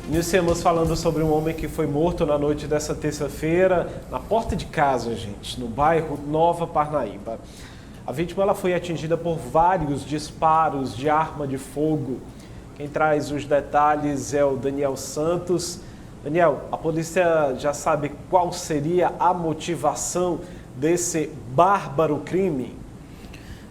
Iniciamos falando sobre um homem que foi morto na noite dessa terça-feira, na porta de casa, gente, no bairro Nova Parnaíba. A vítima ela foi atingida por vários disparos de arma de fogo. Quem traz os detalhes é o Daniel Santos. Daniel, a polícia já sabe qual seria a motivação desse bárbaro crime?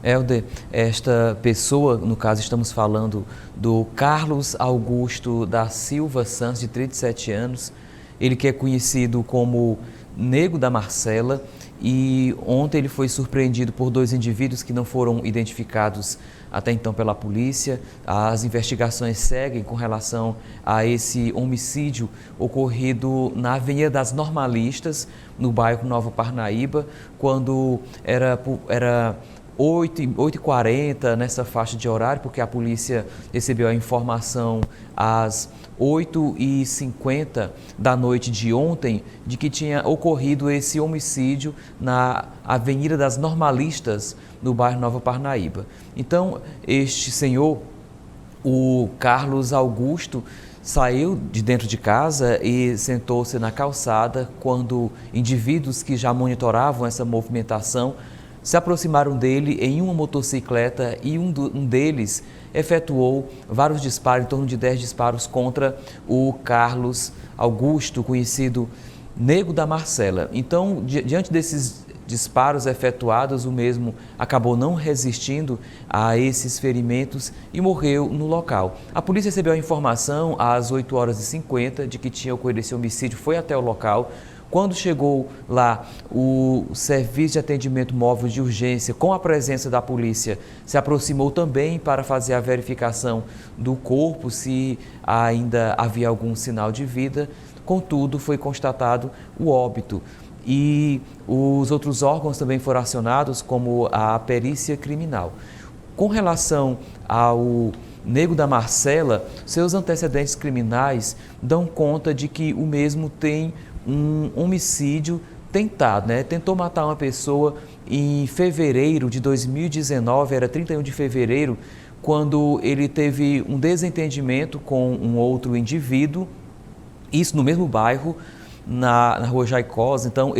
Helder, esta pessoa, no caso estamos falando do Carlos Augusto da Silva Santos, de 37 anos, ele que é conhecido como Nego da Marcela, e ontem ele foi surpreendido por dois indivíduos que não foram identificados até então pela polícia. As investigações seguem com relação a esse homicídio ocorrido na Avenida das Normalistas, no bairro Nova Parnaíba, quando era 8h40 nessa faixa de horário, porque a polícia recebeu a informação às 8h50 da noite de ontem de que tinha ocorrido esse homicídio na Avenida das Normalistas, no bairro Nova Parnaíba. Então, este senhor, o Carlos Augusto, saiu de dentro de casa e sentou-se na calçada quando indivíduos que já monitoravam essa movimentação se aproximaram dele em uma motocicleta e um deles efetuou vários disparos, em torno de 10 disparos contra o Carlos Augusto, conhecido Nego da Marcela. Então, diante desses disparos efetuados, o mesmo acabou não resistindo a esses ferimentos e morreu no local. A polícia recebeu a informação às 8h50 de que tinha ocorrido esse homicídio, foi até o local. Quando chegou lá, o Serviço de Atendimento Móvel de Urgência, com a presença da polícia, se aproximou também para fazer a verificação do corpo, se ainda havia algum sinal de vida. Contudo, foi constatado o óbito. E os outros órgãos também foram acionados, como a perícia criminal. Com relação ao Nego da Marcela, seus antecedentes criminais dão conta de que o mesmo tem um homicídio tentado, Tentou matar uma pessoa em fevereiro de 2019, era 31 de fevereiro, quando ele teve um desentendimento com um outro indivíduo, isso no mesmo bairro, na rua Jaicós. Então,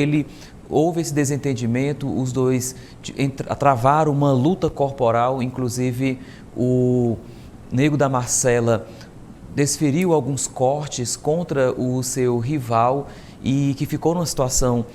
houve esse desentendimento, os dois travaram uma luta corporal, inclusive o Nego da Marcela desferiu alguns cortes contra o seu rival e que ficou numa situação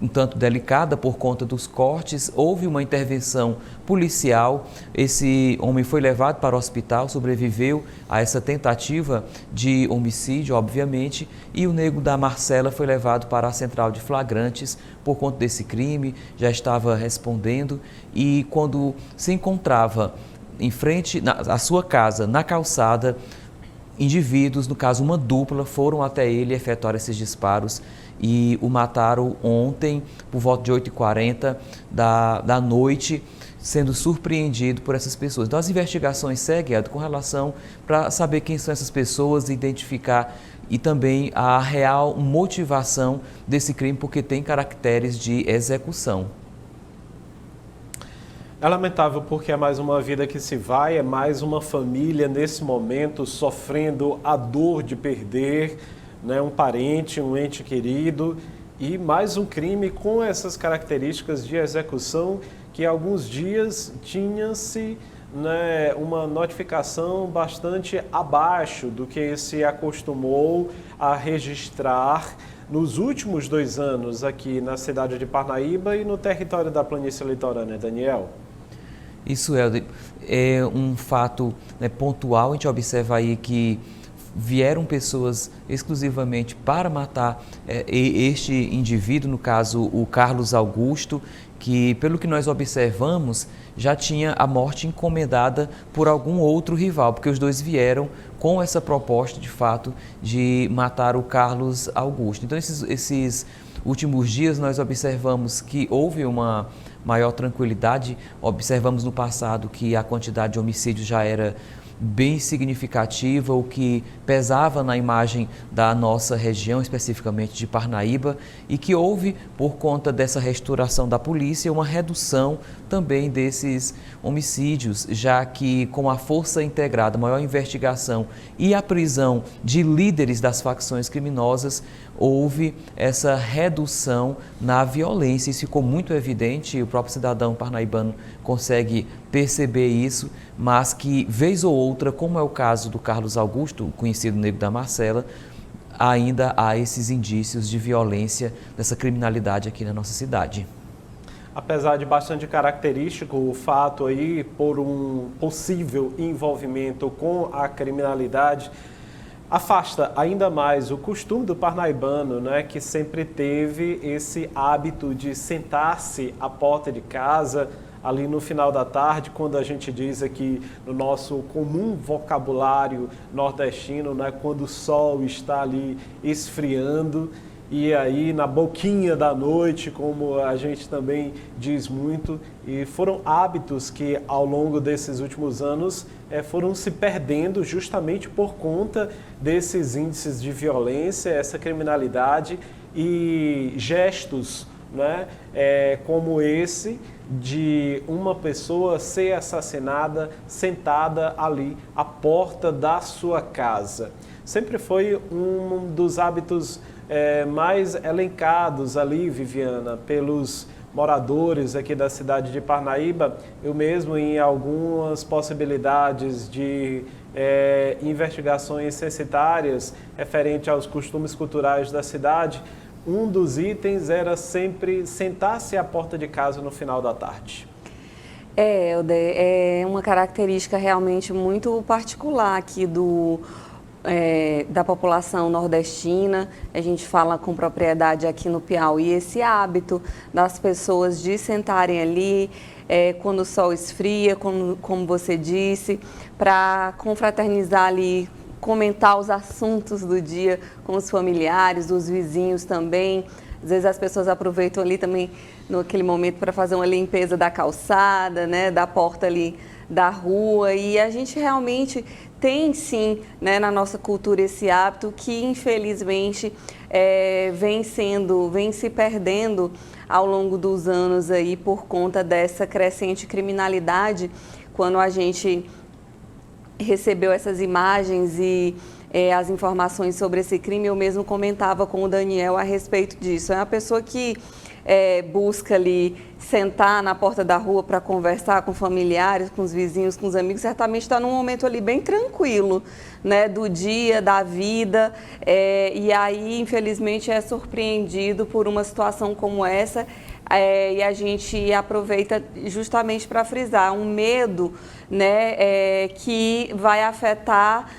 um tanto delicada por conta dos cortes. Houve uma intervenção policial, esse homem foi levado para o hospital, sobreviveu a essa tentativa de homicídio, obviamente, e o Nego da Marcela foi levado para a central de flagrantes por conta desse crime, já estava respondendo, e quando se encontrava em frente à sua casa, na calçada, indivíduos, no caso uma dupla, foram até ele efetuar esses disparos e o mataram ontem por volta de 8h40 da noite, sendo surpreendido por essas pessoas. Então as investigações seguem com relação para saber quem são essas pessoas, identificar e também a real motivação desse crime, porque tem caracteres de execução. É lamentável porque é mais uma vida que se vai, é mais uma família nesse momento sofrendo a dor de perder, um parente, um ente querido, e mais um crime com essas características de execução que há alguns dias tinha-se uma notificação bastante abaixo do que se acostumou a registrar nos últimos 2 anos aqui na cidade de Parnaíba e no território da planície litorânea, Daniel. Isso é um fato pontual. A gente observa aí que vieram pessoas exclusivamente para matar este indivíduo, no caso o Carlos Augusto, que pelo que nós observamos já tinha a morte encomendada por algum outro rival, porque os dois vieram com essa proposta de fato de matar o Carlos Augusto. Então esses últimos dias nós observamos que houve uma maior tranquilidade. Observamos no passado que a quantidade de homicídios já era bem significativa, o que pesava na imagem da nossa região, especificamente de Parnaíba, e que houve, por conta dessa restauração da polícia, uma redução também desses homicídios, já que com a força integrada, maior investigação e a prisão de líderes das facções criminosas, houve essa redução na violência. Isso ficou muito evidente, o próprio cidadão parnaibano consegue perceber isso, mas que, vez ou outra, como é o caso do Carlos Augusto, conhecido Nego da Marcela, ainda há esses indícios de violência, dessa criminalidade aqui na nossa cidade. Apesar de bastante característico o fato aí por um possível envolvimento com a criminalidade, afasta ainda mais o costume do parnaibano, né, que sempre teve esse hábito de sentar-se à porta de casa ali no final da tarde, quando a gente diz aqui no nosso comum vocabulário nordestino, né, quando o sol está ali esfriando, e aí na boquinha da noite, como a gente também diz muito, e foram hábitos que ao longo desses últimos anos foram se perdendo justamente por conta desses índices de violência, essa criminalidade e gestos, né, como esse de uma pessoa ser assassinada sentada ali à porta da sua casa. Sempre foi um dos hábitos mais elencados ali, Viviana, pelos moradores aqui da cidade de Parnaíba. Eu mesmo, em algumas possibilidades de investigações censitárias referente aos costumes culturais da cidade, um dos itens era sempre sentar-se à porta de casa no final da tarde. Helder, é uma característica realmente muito particular aqui da população nordestina. A gente fala com propriedade aqui no Piauí, esse hábito das pessoas de sentarem ali quando o sol esfria, como você disse, para confraternizar ali, comentar os assuntos do dia com os familiares, os vizinhos também. Às vezes as pessoas aproveitam ali também, naquele momento, para fazer uma limpeza da calçada, né, da porta ali da rua. E a gente realmente tem, sim, né, na nossa cultura esse hábito que, infelizmente, vem se perdendo ao longo dos anos aí por conta dessa crescente criminalidade. Quando a gente recebeu essas imagens e as informações sobre esse crime, eu mesmo comentava com o Daniel a respeito disso. É uma pessoa que busca ali sentar na porta da rua para conversar com familiares, com os vizinhos, com os amigos, certamente está num momento ali bem tranquilo, né, do dia, da vida, e aí, infelizmente, é surpreendido por uma situação como essa. E a gente aproveita justamente para frisar um medo, né, que vai afetar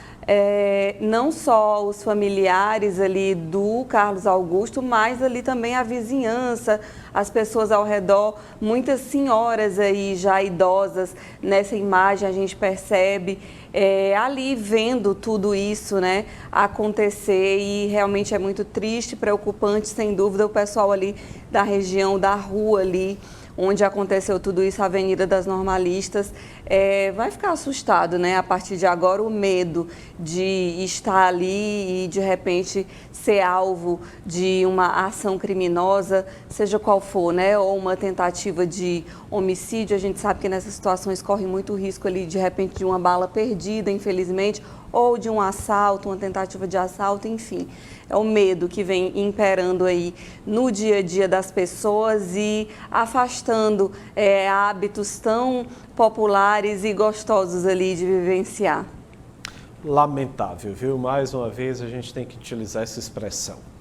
não só os familiares ali do Carlos Augusto, mas ali também a vizinhança, as pessoas ao redor, muitas senhoras aí já idosas. Nessa imagem a gente percebe ali vendo tudo isso, né, acontecer, e realmente é muito triste, preocupante, sem dúvida. O pessoal ali da região, da rua ali onde aconteceu tudo isso, a Avenida das Normalistas, vai ficar assustado, né? A partir de agora, o medo de estar ali e, de repente, ser alvo de uma ação criminosa, seja qual for, né? Ou uma tentativa de homicídio. A gente sabe que nessas situações corre muito risco ali, de repente, de uma bala perdida, infelizmente, ou de um assalto, uma tentativa de assalto, enfim. É o medo que vem imperando aí no dia a dia das pessoas e afastando hábitos tão populares e gostosos ali de vivenciar. Lamentável, viu? Mais uma vez a gente tem que utilizar essa expressão.